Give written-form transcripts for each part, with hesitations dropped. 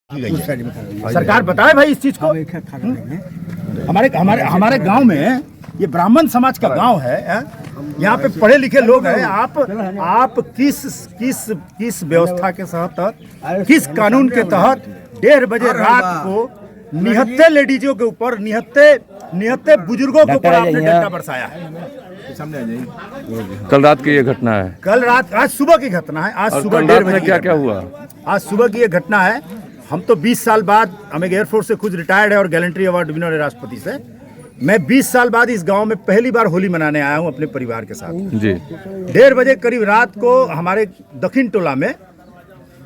सरकार बताए भाई इस चीज को। हमारे हमारे हमारे गांव में ये ब्राह्मण समाज का गांव है, यहाँ पे पढ़े लिखे लोग हैं। आप किस किस किस व्यवस्था के तहत, किस कानून के तहत 1:30 बजे रात को निहत्थे लेडीजों के ऊपर, निहत्थे बुजुर्गों के ऊपर आपने डंडा बरसाया है? कल रात की ये घटना है। कल रात, आज सुबह की घटना है। आज सुबह 1:30 बजे क्या क्या हुआ? आज सुबह की ये घटना है। हम तो 20 साल बाद, हमें एयरफोर्स से खुद रिटायर्ड है और गैलेंट्री अवार्ड विनर है राष्ट्रपति से। मैं 20 साल बाद इस गांव में पहली बार होली मनाने आया हूं अपने परिवार के साथ जी। 1:30 बजे करीब रात को हमारे दक्षिण टोला में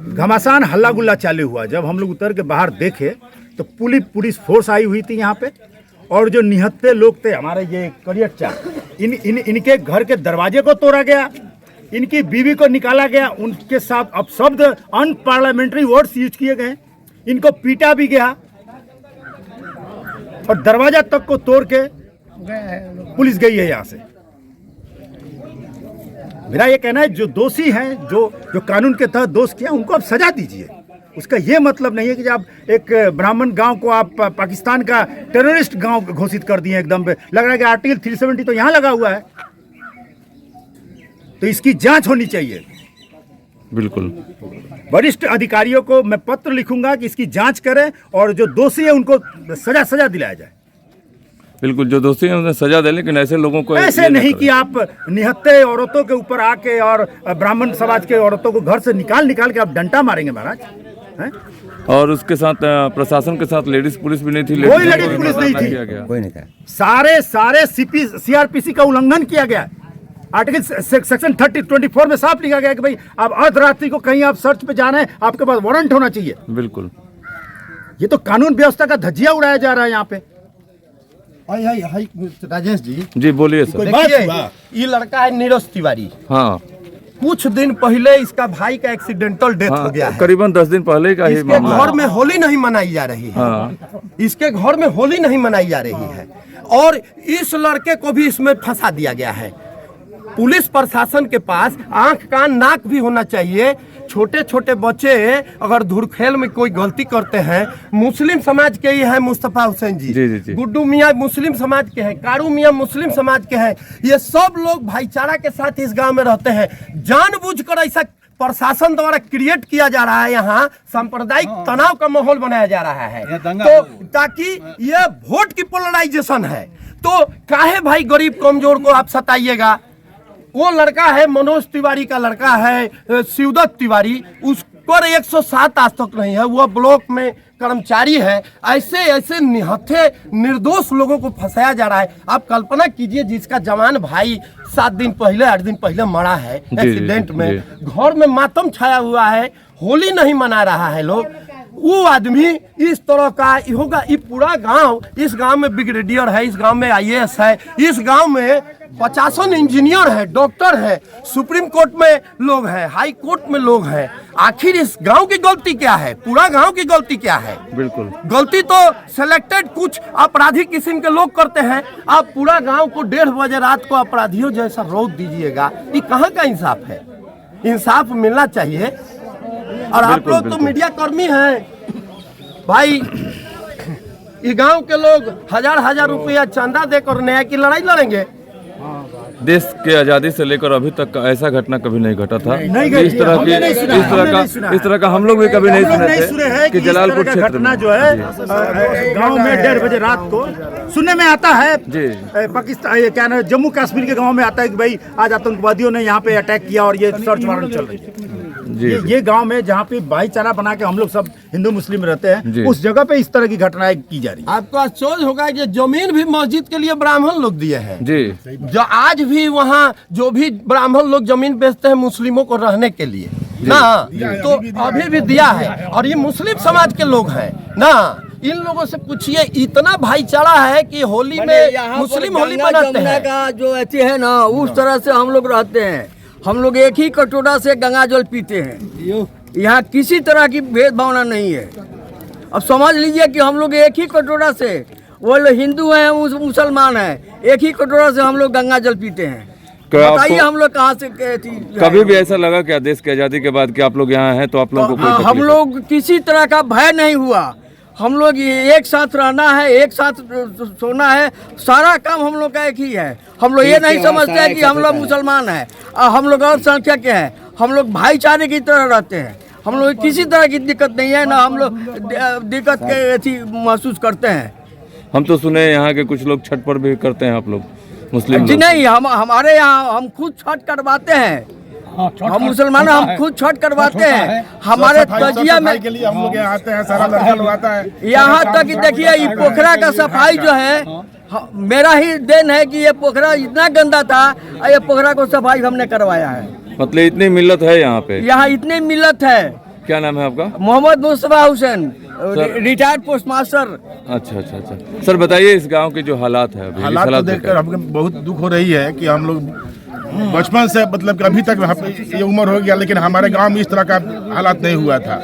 घमासान हल्ला गुल्ला चालू हुआ। जब हम लोग उतर के बाहर देखे तो पुलिस फोर्स आई हुई थी यहाँ पे, और जो निहत्थे लोग थे हमारे ये करियच्चा, इनके घर के दरवाजे को तोड़ा गया, इनकी बीवी को निकाला गया, उनके साथ अपशब्द अनपार्लियामेंट्री वर्ड्स यूज किए गए, इनको पीटा भी गया और दरवाजा तक को तोड़ के पुलिस गई है यहाँ से। मेरा ये कहना है जो दोषी हैं, जो कानून के तहत दोष किया, उनको आप सजा दीजिए। उसका ये मतलब नहीं है कि जब एक ब्राह्मण गांव को आप पाकिस्तान का टेररिस्ट गांव घोषित कर दिए एकदम। लग रहा है कि आर्टिकल 370 तो यहाँ लगा हुआ है, तो इसकी जांच होनी चाहिए। बिल्कुल, वरिष्ठ अधिकारियों को मैं पत्र लिखूंगा कि इसकी जांच करें और जो दोषी है उनको सजा दिलाया जाए। बिल्कुल, जो दोषी है उन्हें सजा दे, लेकिन ऐसे लोगों को ऐसे नहीं कि आप निहत्थे औरतों के ऊपर आके और ब्राह्मण समाज के औरतों को घर से निकाल के आप डंडा मारेंगे महाराज हैं? और उसके साथ प्रशासन के साथ लेडीज पुलिस भी नहीं थी। कोई लेडीज पुलिस नहीं थी, कोई नहीं था। सारे CRPC का उल्लंघन किया गया। आर्टिकल सेक्शन 24 में साफ लिखा गया है कि भाई आप अर्धरात्रि को कहीं आप सर्च पे जाना है, आपके पास वारंट होना चाहिए। बिल्कुल, ये तो कानून व्यवस्था का धज्जिया उड़ाया जा रहा है यहाँ पे। राजेश जी बोलिए सर। देखिए, ये लड़का है नीरज तिवारी। हाँ, कुछ दिन पहले इसका भाई का एक्सीडेंटल डेथ हो गया है। करीबन 10 दिन पहले का ही इसके मामला घर में होली नहीं मनाई जा रही है। हाँ। इसके घर में होली नहीं मनाई जा रही है और इस लड़के को भी इसमें फंसा दिया गया है। पुलिस प्रशासन के पास आंख कान नाक भी होना चाहिए। छोटे छोटे बच्चे अगर धुरखेल में कोई गलती करते हैं, मुस्लिम समाज के ही है मुस्तफा हुसैन जी, गुड्डू मियाँ मुस्लिम समाज के हैं, कारू मियाँ मुस्लिम समाज के हैं। ये सब लोग भाईचारा के साथ इस गांव में रहते हैं। जानबूझकर ऐसा प्रशासन द्वारा क्रिएट किया जा रहा है, यहाँ सांप्रदायिक तनाव का माहौल बनाया जा रहा है, तो ताकि ये वोट की पोलराइजेशन है। तो काहे भाई गरीब कमजोर को आप सताइएगा। वो लड़का है मनोज तिवारी का लड़का है शिवदत्त तिवारी, उस पर 107 आज तक नहीं है, वो ब्लॉक में कर्मचारी है। ऐसे निहत्थे निर्दोष लोगों को फंसाया जा रहा है। आप कल्पना कीजिए, जिसका जवान भाई 7 दिन पहले 8 दिन पहले मरा है एक्सीडेंट में, घर में मातम छाया हुआ है, होली नहीं मना रहा है लोग, वो आदमी इस तरह का होगा। ये पूरा गांव, इस गांव में ब्रिगेडियर है, इस गांव में IAS है, इस गांव में 50 इंजीनियर है, डॉक्टर है, सुप्रीम कोर्ट में लोग हैं, हाई कोर्ट में लोग हैं। आखिर इस गांव की गलती क्या है? पूरा गांव की गलती क्या है? बिल्कुल, गलती तो सिलेक्टेड कुछ अपराधी किस्म के लोग करते हैं। आप पूरा गांव को 1:30 बजे रात को अपराधियों जैसा रोक दीजिएगा, ये कहाँ का इंसाफ है? इंसाफ मिलना चाहिए। और आप लोग तो मीडिया कर्मी हैं भाई, ये गांव के लोग हजार रुपया चंदा देकर न्याय की लड़ाई लड़ेंगे। देश के आजादी से लेकर अभी तक ऐसा घटना कभी नहीं घटा था। इस तरह का हम लोग भी कभी नहीं सुने थे कि जलालपुर क्षेत्र घटना जो है गांव में 1:30 बजे रात को सुनने में आता है जी। पाकिस्तान क्या ना, जम्मू कश्मीर के गांव में आता है कि भाई आज आतंकवादियों ने यहाँ पे अटैक किया और ये सर्च वारंट चल रही है। ये गांव में जहाँ पे भाईचारा बना के हम लोग सब हिंदू मुस्लिम रहते हैं, उस जगह पे इस तरह की घटनाएं की जा रही है। आपको आश्चर्य होगा कि जमीन भी मस्जिद के लिए ब्राह्मण लोग दिए हैं जी। जो आज भी वहाँ जो भी ब्राह्मण लोग जमीन बेचते हैं मुस्लिमों को रहने के लिए ना, तो अभी भी दिया है। और ये मुस्लिम समाज के लोग हैं ना, इन लोगों से पूछिए, इतना भाईचारा है कि होली में मुस्लिम होली मनाते हैं का जो ऐसी है ना, उस तरह से हम लोग रहते हैं। हम लोग एक ही कटोरा से गंगा जल पीते हैं। यहाँ किसी तरह की भेदभावना नहीं है। अब समझ लीजिए कि हम लोग एक ही कटोरा से, वो लोग हिंदू हैं मुसलमान हैं, एक ही कटोरा से हम लोग गंगा जल पीते हैं। बताइए हम लोग कहाँ से कभी भी ऐसा लगा क्या देश की आज़ादी के बाद कि आप लोग यहाँ हैं तो आप लोगों को कोई हम तकलीफ है? लोग किसी तरह का भय नहीं हुआ। हम लोग एक साथ रहना है, एक साथ सोना है, सारा काम हम लोग का एक ही है। हम लोग ये नहीं समझते हैं कि हम लोग मुसलमान हैं और हम लोग अल्पसंख्यक हैं। हम लोग भाईचारे की तरह रहते हैं। हम लोग किसी तरह की दिक्कत नहीं है, ना हम लोग दिक्कत के महसूस करते हैं। हम तो सुने यहाँ के कुछ लोग छठ पर भी करते हैं आप लोग मुस्लिम जी लोग। नहीं, हमारे यहाँ हम खुद छठ करवाते हैं। हम मुसलमान हम खुद छठ करवाते हैं। हमारे तजिया में के लिए हम लोग यहाँ आते हैं, सारा लड़का लोग आता है। यहाँ तक कि देखिए ये पोखरा का सफाई जो है मेरा ही देन है कि ये पोखरा इतना गंदा था और ये पोखरा को सफाई हमने करवाया है। मतलब इतनी मिल्लत है यहाँ पे? यहाँ इतनी मिल्लत है। क्या नाम है आपका? Mohammad Mustafa Hussain, retired post master. अच्छा अच्छा अच्छा। सर बताइए इस गांव के जो हालात है अभी, हालात को देखकर हमको बहुत दुख हो रही है कि हम लोग बचपन से मतलब कि अभी तक ये उम्र हो गया, लेकिन हमारे गांव में इस तरह का हालात नहीं हुआ था।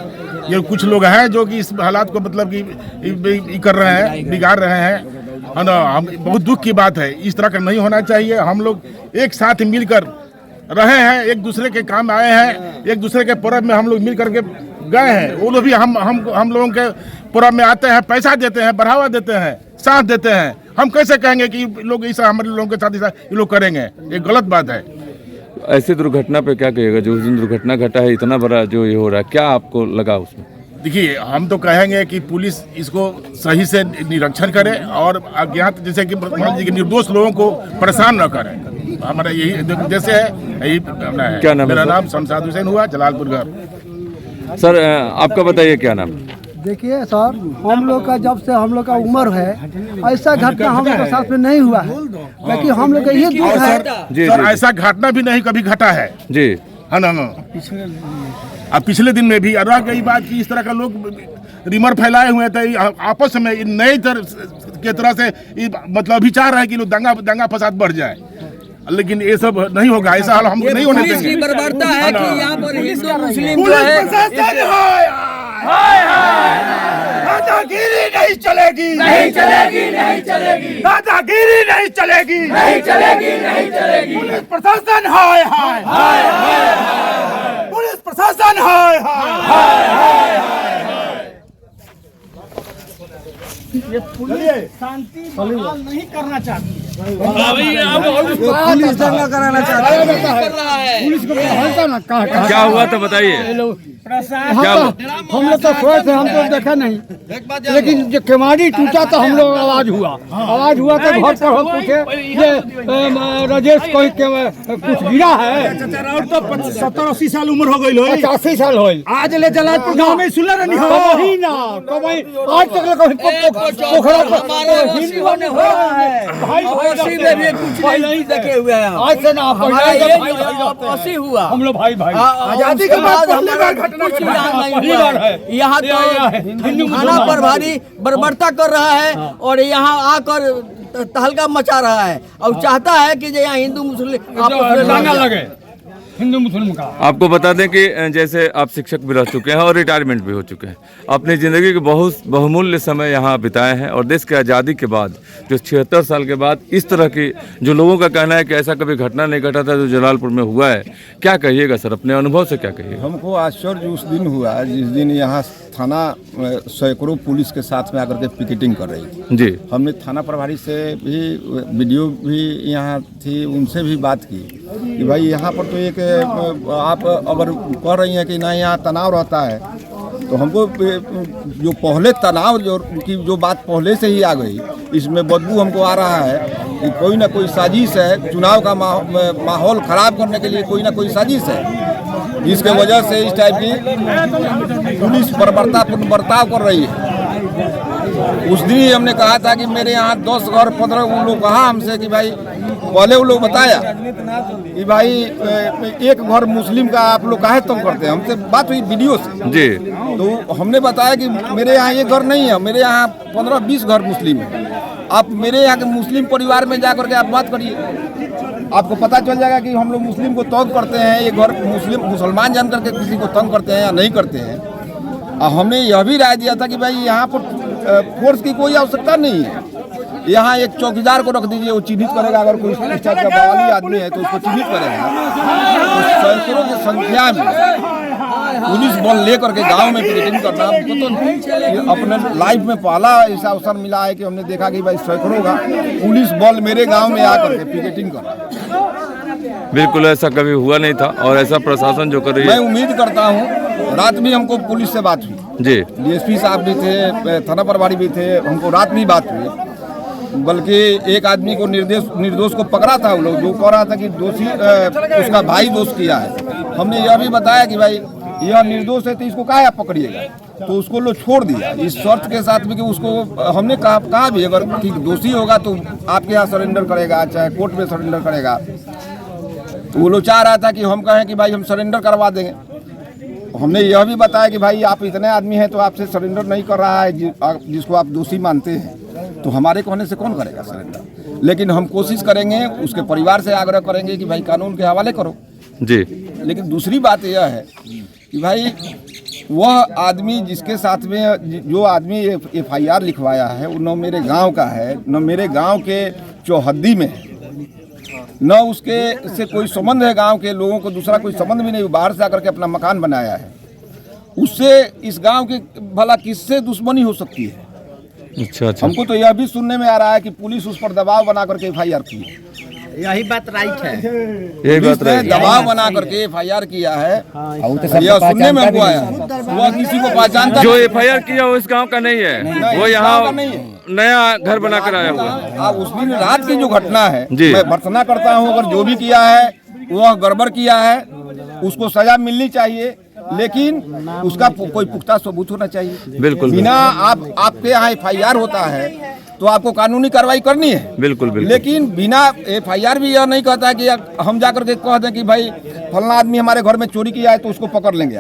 ये कुछ लोग हैं जो कि इस हालात को मतलब कि कर रहे हैं, बिगाड़ रहे हैं, है ना। हम बहुत दुख की बात है, इस तरह का नहीं होना चाहिए। हम लोग एक साथ मिलकर रहे हैं, एक दूसरे के काम आए हैं, एक दूसरे के पर्व में हम लोग मिल करके गए हैं। वो लोग भी हम लोगों के पर्व में आते हैं, पैसा देते हैं, बढ़ावा देते हैं, साथ देते हैं। हम कैसे कहेंगे कि लोग ऐसा हमारे लोगों के साथ ऐसा ये लोग करेंगे? ये गलत बात है। ऐसी दुर्घटना पे क्या कहिएगा? जो उस दिन दुर्घटना घटा है, इतना बड़ा जो ये हो रहा है, क्या आपको लगा उसमें? देखिए, हम तो कहेंगे कि पुलिस इसको सही से निरीक्षण करे और अज्ञात जैसे कि मान लीजिए कि निर्दोष लोगों को परेशान न करे। हमारा यही जैसे है, यही अपना है। क्या नाम है मेरा सर? नाम शमशाद हुसैन हुआ, जलालपुर घर। सर आपका बताइए क्या नाम है? देखिए सर, हम लोग का जब से हम लोग का उम्र है ऐसा घटना हम लोग के साथ में नहीं हुआ है, लेकिन हम लोग का ये दुख है। जी सर जी ऐसा घटना भी नहीं कभी घटा है जी। ना। अब पिछले दिन में भी रह गई बात कि इस तरह का लोग रिमर फैलाए हुए थे आपस में, नई तरह से मतलब विचार है कि लोग दंगा फसाद बढ़ जाए, लेकिन ये सब नहीं होगा। ऐसा हाल हम नहीं होने देंगे। बर्बरता है कि यहाँ पर हिंदू मुस्लिम जो है दादागिरी नहीं चलेगी, नहीं चलेगी, नहीं चलेगी, दादागिरी नहीं चलेगी, नहीं चलेगी, नहीं चलेगी। पुलिस प्रशासन हाय हाय हाय हाय, पुलिस प्रशासन हाय हाय हाय हाय। शांति बहाल नहीं करना चाहती है, पुलिस दंगा कराना चाहती है। पुलिस को क्या हुआ तो बताइए। क्या हुआ? हम लोग तो सोए थे, हम तो देखा नहीं, लेकिन जो केवाड़ी टूटा तो हम लोग आवाज हुआ तो घर पर हम पूछे ये राजेश कोई कुछ गिरा है। और तो 70-80 साल उम्र हो गई, 85 साल हो आज ले जलालपुर गांव में सुना नहीं हो। वही ना कभी आज तक पोखरा हिंदुओं ने हो रहा है। आपसी में भी कुछ नहीं देखे हुए हैं। आज से ना हमारा ये आपसी हुआ। हम लोग भाई आजादी के बाद पहली बार घटना कुछ यहाँ नहीं हुआ है। यहाँ तो थाना प्रभारी बर्बरता कर रहा है और यहाँ आकर तहलका मचा रहा है और चाहता है कि जो यहाँ हिंदू मुस्लिम आपस में लगे हिंदू मुस्लिम का। आपको बता दें कि जैसे आप शिक्षक भी रह चुके हैं और रिटायरमेंट भी हो चुके हैं, अपनी ज़िंदगी के बहुत बहुमूल्य समय यहाँ बिताए हैं और देश की आज़ादी के बाद जो 76 साल के बाद इस तरह की जो लोगों का कहना है कि ऐसा कभी घटना नहीं घटा था जो जलालपुर में हुआ है, क्या कहिएगा सर? अपने अनुभव से क्या कहिएगा? हमको आश्चर्य उस दिन हुआ जिस दिन यहाँ थाना सैकड़ों पुलिस के साथ में आकर के पिकेटिंग कर रही थी। जी। हमने थाना प्रभारी से भी वीडियो भी यहाँ थी, उनसे भी बात की कि भाई यहाँ पर तो एक आप अगर कह रही हैं कि ना यहाँ तनाव रहता है, तो हमको जो पहले तनाव जो बात पहले से ही आ गई, इसमें बदबू हमको आ रहा है कि कोई ना कोई साजिश है, चुनाव का माहौल खराब करने के लिए कोई ना कोई साजिश है, जिसके वजह से इस टाइप की पुलिस बर्बरतापूर्ण बर्ताव कर रही है। उस दिन ही हमने कहा था कि मेरे यहाँ 10 घर 15 उन लोग कहा हमसे कि भाई, पहले वो लोग बताया कि भाई एक घर मुस्लिम का आप लोग काहे तंग करते हैं, हमसे बात हुई वीडियो से जी। तो हमने बताया कि मेरे यहाँ ये घर नहीं है, मेरे यहाँ 15-20 घर मुस्लिम है। आप मेरे यहाँ के मुस्लिम परिवार में जा करके आप बात करिए, आपको पता चल जाएगा कि हम लोग मुस्लिम को तंग करते हैं, ये घर मुसलमान जान करके किसी को तंग करते हैं या नहीं करते हैं। और हमने यह भी राय दिया था कि भाई यहाँ पर फोर्स की कोई आवश्यकता नहीं है, यहाँ एक चौकीदार को रख दीजिए, वो चिन्हित करेगा। अगर कोई इस टाइप का बवाली आदमी है तो उसको चिन्हित करेगा। तो सैकड़ों की संख्या में पुलिस बल लेकर के गांव में पिकेटिंग करना हमको तो अपने लाइफ में पहला ऐसा अवसर मिला है कि हमने देखा कि भाई सैकड़ों का पुलिस बल मेरे गांव में आकर के पिकेटिंग कर रहा है। बिल्कुल ऐसा कभी हुआ नहीं था और ऐसा प्रशासन जो कर रही मैं है। उम्मीद करता हूँ, रात भी हमको पुलिस से बात हुई जी, डीएसपी साहब भी थे, थाना प्रभारी भी थे, हमको रात भी बात हुई। बल्कि एक आदमी को निर्दोष को पकड़ा था, वो लोग जो कह रहा था कि दोषी उसका भाई दोष किया है। हमने यह भी बताया कि भाई यह निर्दोष है तो इसको काहे आप पकड़िएगा, तो उसको लोग छोड़ दिया इस शर्त के साथ भी कि उसको हमने कहा भी अगर कि दोषी होगा तो आपके यहाँ सरेंडर करेगा, चाहे कोर्ट में सरेंडर करेगा। तो वो लोग चाह रहा था कि हम कहें कि भाई हम सरेंडर करवा देंगे। हमने यह भी बताया कि भाई आप इतने आदमी हैं तो आपसे सरेंडर नहीं कर रहा है, जिसको आप दोषी मानते हैं, तो हमारे कहने से कौन करेगा सरेंडर। लेकिन हम कोशिश करेंगे, उसके परिवार से आग्रह करेंगे कि भाई कानून के हवाले करो जी। लेकिन दूसरी बात यह है कि भाई वह आदमी जिसके साथ में जो आदमी FIR लिखवाया है वो न मेरे गांव का है, न मेरे गांव के चौहद्दी में है, न उसके से कोई संबंध है। गांव के लोगों को दूसरा कोई संबंध भी नहीं, बाहर से आकर के अपना मकान बनाया है। उससे इस गांव की भला किससे दुश्मनी हो सकती है? अच्छा। हमको तो यह भी सुनने में आ रहा है कि पुलिस उस पर दबाव बना करके FIR की है। यही बात राइट है। यही पुलिस बात ने रही। दबाव बना करके FIR किया है। यह सुनने में हमको आया है। वह किसी को पहचानता जो FIR किया वो इस गांव का नहीं है, वो यहाँ नया घर बना कर आया हुआ है। अब उस दिन रात की जो घटना है, जी। मैं भर्त्सना करता हूँ, अगर जो भी किया है वह गड़बड़ किया है, उसको सजा मिलनी चाहिए, लेकिन उसका कोई पुख्ता सबूत होना चाहिए। बिल्कुल। बिना आपके यहाँ FIR होता है तो आपको कानूनी कार्रवाई करनी है। बिल्कुल बिल्कुल। लेकिन बिना FIR भी यह नहीं कहता कि हम जाकर के कह दें कि भाई फलना आदमी हमारे घर में चोरी किया है तो उसको पकड़ लेंगे।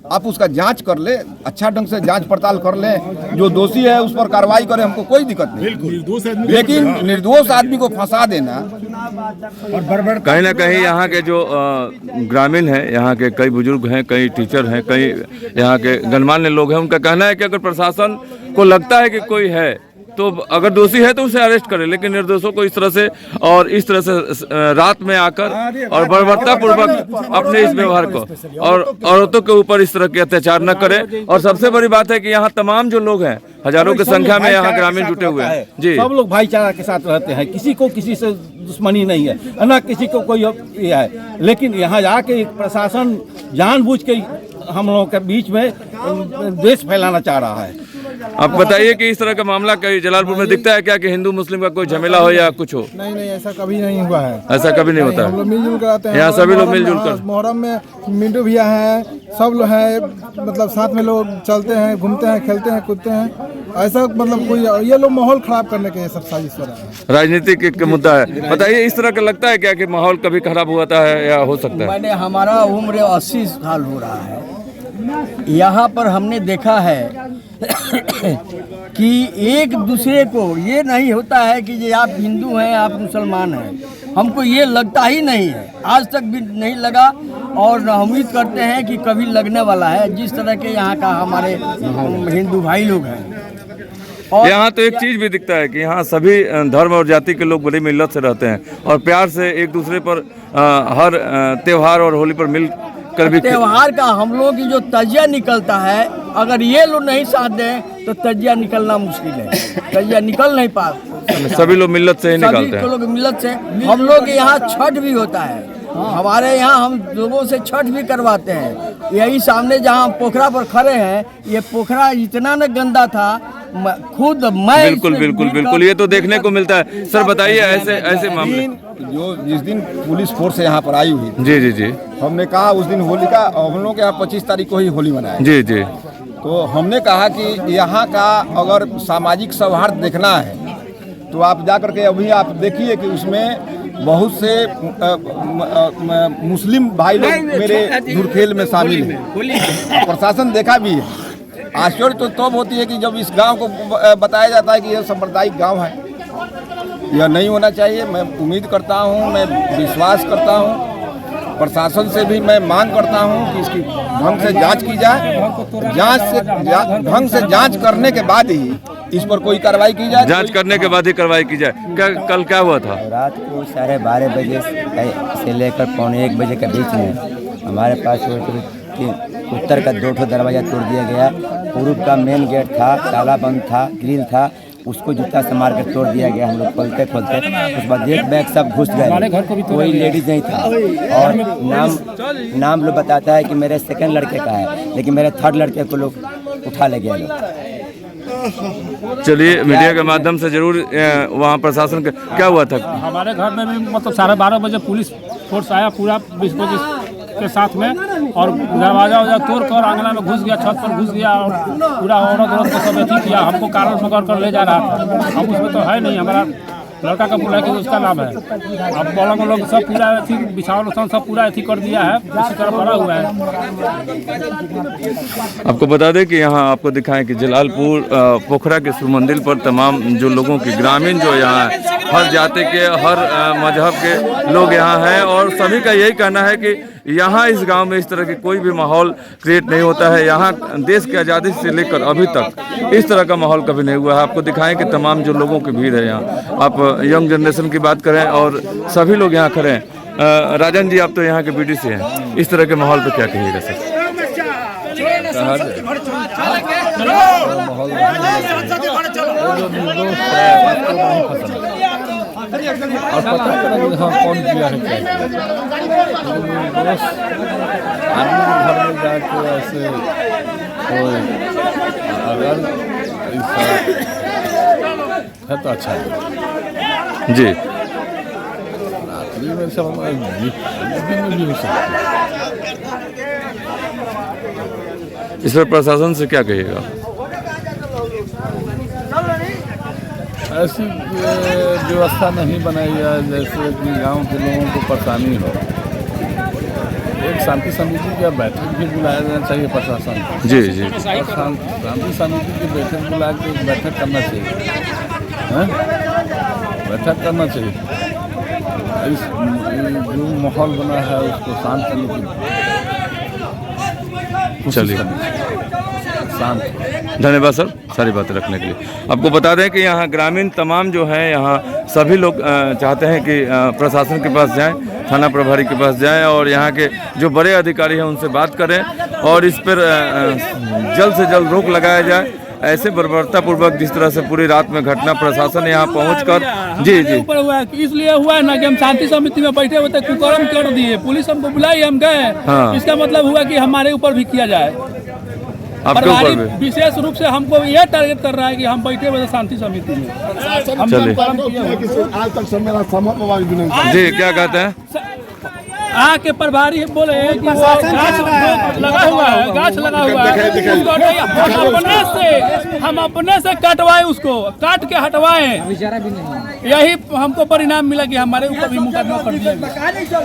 आप उसका जांच कर ले, अच्छा ढंग से जांच पड़ताल कर ले, जो दोषी है उस पर कार्रवाई करें, हमको कोई दिक्कत नहीं। लेकिन निर्दोष आदमी को फंसा देना और कहीं ना कहीं यहाँ के जो ग्रामीण हैं, यहाँ के कई बुजुर्ग हैं, कई टीचर हैं, कई यहाँ के गणमान्य लोग हैं, उनका कहना है कि अगर प्रशासन को लगता है कि कोई है तो अगर दोषी है तो उसे अरेस्ट करे, लेकिन निर्दोषों को इस तरह से और इस तरह से रात में आकर और बर्बरतापूर्वक अपने इस व्यवहार को और औरतों के ऊपर इस तरह के अत्याचार न करे। और सबसे बड़ी बात है कि यहाँ तमाम जो लोग हैं, हजारों की संख्या में यहाँ ग्रामीण जुटे हुए हैं जी। सब लोग भाईचारा के साथ रहते हैं, किसी को किसी से दुश्मनी नहीं है, न किसी को कोई ये है। लेकिन यहाँ जाके प्रशासन जानबूझ के हम लोगों के बीच में द्वेष फैलाना चाह रहा है। आप बताइए कि इस तरह का मामला कहीं जलालपुर में दिखता है क्या कि हिंदू मुस्लिम का कोई झमेला हो या कुछ हो? नहीं, ऐसा कभी नहीं हुआ है। ऐसा कभी नहीं होता हम लोग मिलजुल कर आते हैं। यहाँ सभी लोग मिलजुल कर। मुहर्रम में मिंटू भैया हैं, सब लोग हैं, मतलब साथ में लोग चलते हैं, घूमते हैं, खेलते हैं, कूदते हैं। ऐसा मतलब कोई ये लोग माहौल खराब करने के सब साजिश कर रहे हैं। राजनीतिक एक मुद्दा है। बताइए इस तरह का लगता है क्या कि माहौल कभी खराब हुआ है या हो सकता है? मैंने हमारा उम्र 80 साल हो रहा है, यहाँ पर हमने देखा है कि एक दूसरे को ये नहीं होता है कि ये आप हिंदू हैं, आप मुसलमान हैं। हमको ये लगता ही नहीं है, आज तक भी नहीं लगा और उम्मीद करते हैं कि कभी लगने वाला है। जिस तरह के यहाँ का हमारे हिंदू भाई लोग हैं। और यहाँ तो एक चीज भी दिखता है कि यहाँ सभी धर्म और जाति के लोग बड़ी मिल्लत से रहते हैं और प्यार से एक दूसरे पर हर त्योहार और होली पर मिल कर भी त्योहार का हम लोग की जो तजिया निकलता है, अगर ये लोग नहीं साथ दें तो तजिया निकलना मुश्किल है। तजिया निकल नहीं पाता। सभी लोग मिल्लत से ही निकालते हैं। लोग मिल्लत से। हम लोग के यहाँ छठ भी होता है, हमारे यहाँ हम लोगों से छठ भी करवाते हैं। यही सामने जहाँ हम पोखरा पर खड़े हैं, ये पोखरा इतना न गंदा था, खुद मैं बिल्कुल ये तो देखने को मिलता है। सर बताइए ऐसे मामले जो जिस दिन पुलिस फोर्स यहाँ पर आई हुई जी हमने कहा उस दिन होली का, हम लोग के यहाँ 25 तारीख को ही होली मनाए जी। तो हमने कहा कि यहाँ का अगर सामाजिक सौहार्द देखना है तो आप जा करके अभी आप देखिए कि उसमें बहुत से मुस्लिम भाई लोग मेरे धुरखेल में शामिल हैं। प्रशासन देखा भी है। आश्चर्य तो तब होती है कि जब इस गांव को बताया जाता है कि यह सांप्रदायिक गांव है। यह नहीं होना चाहिए। मैं उम्मीद करता हूं, मैं विश्वास करता हूं प्रशासन से भी मैं मांग करता हूँ कि इसकी ढंग से जांच की जाए, ढंग से जांच करने के बाद ही इस पर कोई कार्रवाई की जाए। जांच करने के बाद ही कार्रवाई की जाए। क्या कल क्या हुआ था? रात को 12:30 बजे से लेकर 1:45 बजे के बीच में हमारे पास उत्तर का 2 दरवाज़ा तोड़ दिया गया। पूर्व का मेन गेट था, ताला बंद था, ग्रिल था, उसको जूता से मार कर तोड़ दिया गया। हम लोग खोलते उसके बाद एक बैग सब घुस गए, कोई लेडीज नहीं था। और नाम लोग बताता है कि मेरे सेकंड लड़के का है, लेकिन मेरे थर्ड लड़के को लोग उठा ले गए लोग। चलिए, मीडिया के माध्यम से जरूर वहाँ प्रशासन का क्या हुआ था? हमारे घर में भी मतलब 12:30 बजे पुलिस फोर्स आया पूरा 20 बजे के साथ में, और दरवाजा तोड़ कर आंगना में घुस गया, छत पर घुस गया और पूरा औरत को सब अथी किया। हमको कारण पकड़ कर ले जा रहा था। हम उसमें तो है नहीं, हमारा लड़का का बोला कि उसका नाम है। अब बोला लोग सब पूरा अथी बिछावन सब पूरा अथी कर दिया है, इसी तरह पड़ा हुआ है। आपको बता दें कि यहाँ आपको दिखाएं कि जलालपुर पोखरा के सूर्य मंदिर पर तमाम जो लोगों की ग्रामीण जो यहाँ हर जाति के हर मजहब के लोग यहाँ हैं, और सभी का यही कहना है कि यहाँ इस गांव में इस तरह की कोई भी माहौल क्रिएट नहीं होता है। यहाँ देश की आज़ादी से लेकर अभी तक इस तरह का माहौल कभी नहीं हुआ है। आपको दिखाएं कि तमाम जो लोगों की भीड़ है यहाँ, आप यंग जनरेशन की बात करें और सभी लोग यहाँ खड़े हैं। राजन जी, आप तो यहाँ के बीडीसी हैं, इस तरह के माहौल पर क्या कहिएगा सर? और पता करें हाँ कौन किया है क्या। आदमी घर में जाके ऐसे कोई अगर है तो अच्छा है जी। रात्रि में सब भी हो सकता है। इस पर प्रशासन से क्या कहिएगा? ऐसी व्यवस्था नहीं बनाई है जैसे कि गांव के लोगों को परेशानी हो। एक शांति समिति का बैठक भी बुलाया जाना चाहिए प्रशासन को। जी जी। शांति समिति की बैठक बुला के बैठक करना चाहिए, बैठक करना चाहिए। इस जो माहौल बना है उसको शांत करने की चलिए, शांत। धन्यवाद सर सारी बातें रखने के लिए। आपको बता दें कि यहाँ ग्रामीण तमाम जो हैं, यहाँ सभी लोग चाहते हैं कि प्रशासन के पास जाएं, थाना प्रभारी के पास जाएं और यहाँ के जो बड़े अधिकारी हैं उनसे बात करें और इस पर जल्द से जल्द रोक लगाया जाए। ऐसे बर्बरतापूर्वक जिस तरह से पूरी रात में घटना प्रशासन यहाँ पहुँचकर जी जी ऊपर हुआ है, इसलिए हुआ है ना कि हम शांति समिति में बैठे हुए थे, कुकर्म कर दिए, पुलिस हमको बुलाई, हम गए। हाँ। इसका मतलब हुआ कि हमारे ऊपर भी किया जाए। आपके ऊपर भी विशेष रूप से हमको यह टारगेट कर रहा है कि हम बैठे हुए शांति समिति में। चलिए आज तक सब मेरा समझ में जी, क्या कहते हैं? आके प्रभारी बोले कि वो गाछ लगा हुआ है, गाछ लगा हुआ है, हम अपने से कटवाए, उसको काट के हटवाए। यही हमको परिणाम मिला कि हमारे ऊपर भी मुकदमा कर दिया गया।